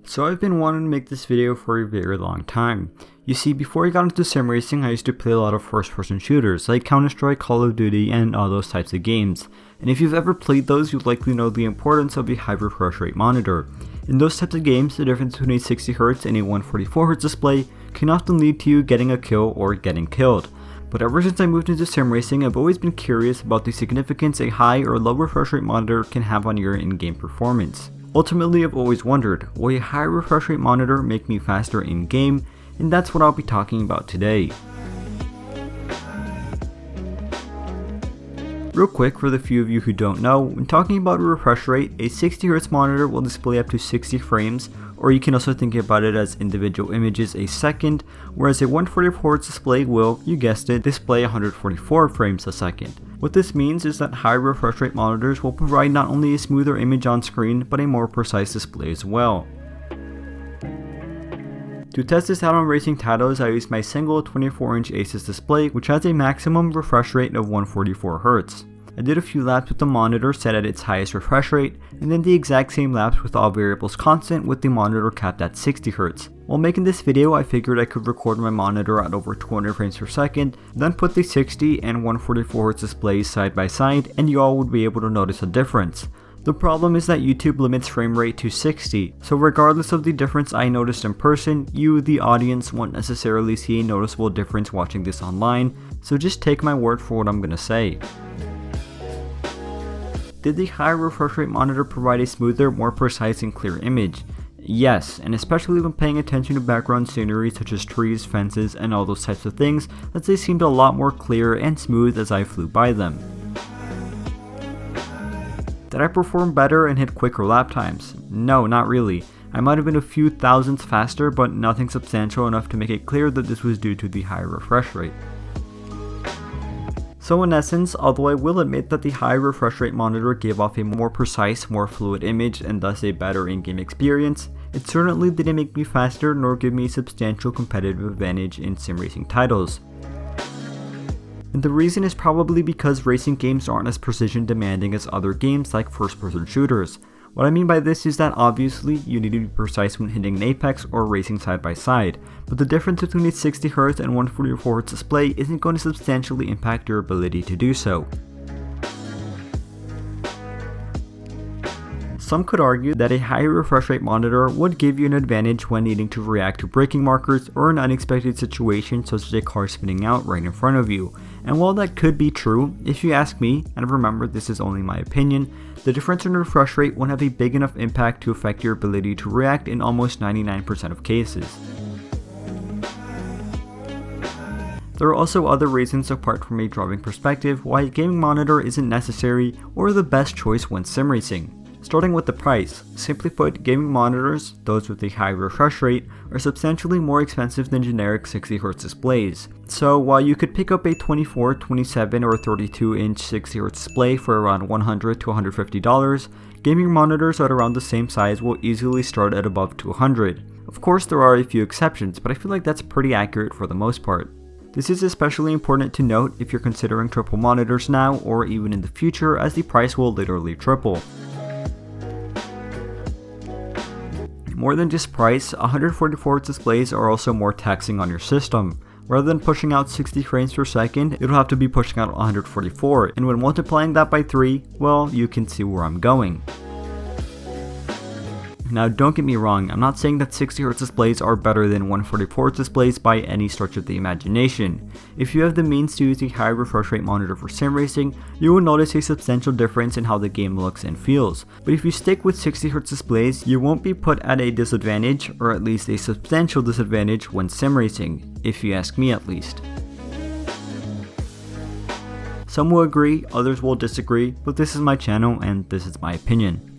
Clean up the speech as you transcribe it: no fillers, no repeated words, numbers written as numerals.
So I've been wanting to make this video for a very long time. You see, before I got into sim racing, I used to play a lot of first-person shooters like Counter-Strike, Call of Duty, and all those types of games. And if you've ever played those, you'd likely know the importance of a high refresh rate monitor. In those types of games, the difference between a 60Hz and a 144Hz display can often lead to you getting a kill or getting killed. But ever since I moved into sim racing, I've always been curious about the significance a high or low refresh rate monitor can have on your in-game performance. Ultimately, I've always wondered, will a high refresh rate monitor make me faster in-game? And that's what I'll be talking about today. Real quick, for the few of you who don't know, when talking about a refresh rate, a 60Hz monitor will display up to 60 frames, or you can also think about it as individual images a second, whereas a 144Hz display will, you guessed it, display 144 frames a second. What this means is that high refresh rate monitors will provide not only a smoother image on screen, but a more precise display as well. To test this out on racing titles, I used my single 24-inch Asus display, which has a maximum refresh rate of 144Hz. I did a few laps with the monitor set at its highest refresh rate, and then the exact same laps with all variables constant with the monitor capped at 60Hz. While making this video, I figured I could record my monitor at over 200 frames per second, then put the 60 and 144Hz displays side by side, and you all would be able to notice a difference. The problem is that YouTube limits frame rate to 60, so regardless of the difference I noticed in person, you, the audience, won't necessarily see a noticeable difference watching this online, so just take my word for what I'm gonna say. Did the high refresh rate monitor provide a smoother, more precise and clear image? Yes, and especially when paying attention to background scenery such as trees, fences, and all those types of things, as they seemed a lot more clear and smooth as I flew by them. Did I perform better and hit quicker lap times? No, not really. I might have been a few thousandths faster, but nothing substantial enough to make it clear that this was due to the high refresh rate. So in essence, although I will admit that the high refresh rate monitor gave off a more precise, more fluid image and thus a better in-game experience, it certainly didn't make me faster nor give me a substantial competitive advantage in sim racing titles. And the reason is probably because racing games aren't as precision demanding as other games like first-person shooters. What I mean by this is that obviously you need to be precise when hitting an apex or racing side by side, but the difference between a 60Hz and 144Hz display isn't going to substantially impact your ability to do so. Some could argue that a higher refresh rate monitor would give you an advantage when needing to react to braking markers or an unexpected situation such as a car spinning out right in front of you. And while that could be true, if you ask me, and remember this is only my opinion, the difference in refresh rate won't have a big enough impact to affect your ability to react in almost 99% of cases. There are also other reasons apart from a driving perspective why a gaming monitor isn't necessary or the best choice when sim racing. Starting with the price, simply put, gaming monitors, those with a high refresh rate, are substantially more expensive than generic 60Hz displays. So while you could pick up a 24, 27, or 32-inch 60Hz display for around $100 to $150, gaming monitors at around the same size will easily start at above $200. Of course there are a few exceptions, but I feel like that's pretty accurate for the most part. This is especially important to note if you're considering triple monitors now or even in the future, as the price will literally triple. More than just price, 144Hz displays are also more taxing on your system. Rather than pushing out 60 frames per second, it'll have to be pushing out 144, and when multiplying that by 3, well, you can see where I'm going. Now don't get me wrong, I'm not saying that 60Hz displays are better than 144Hz displays by any stretch of the imagination. If you have the means to use a high refresh rate monitor for sim racing, you will notice a substantial difference in how the game looks and feels. But if you stick with 60Hz displays, you won't be put at a disadvantage, or at least a substantial disadvantage when sim racing, if you ask me at least. Some will agree, others will disagree, but this is my channel and this is my opinion.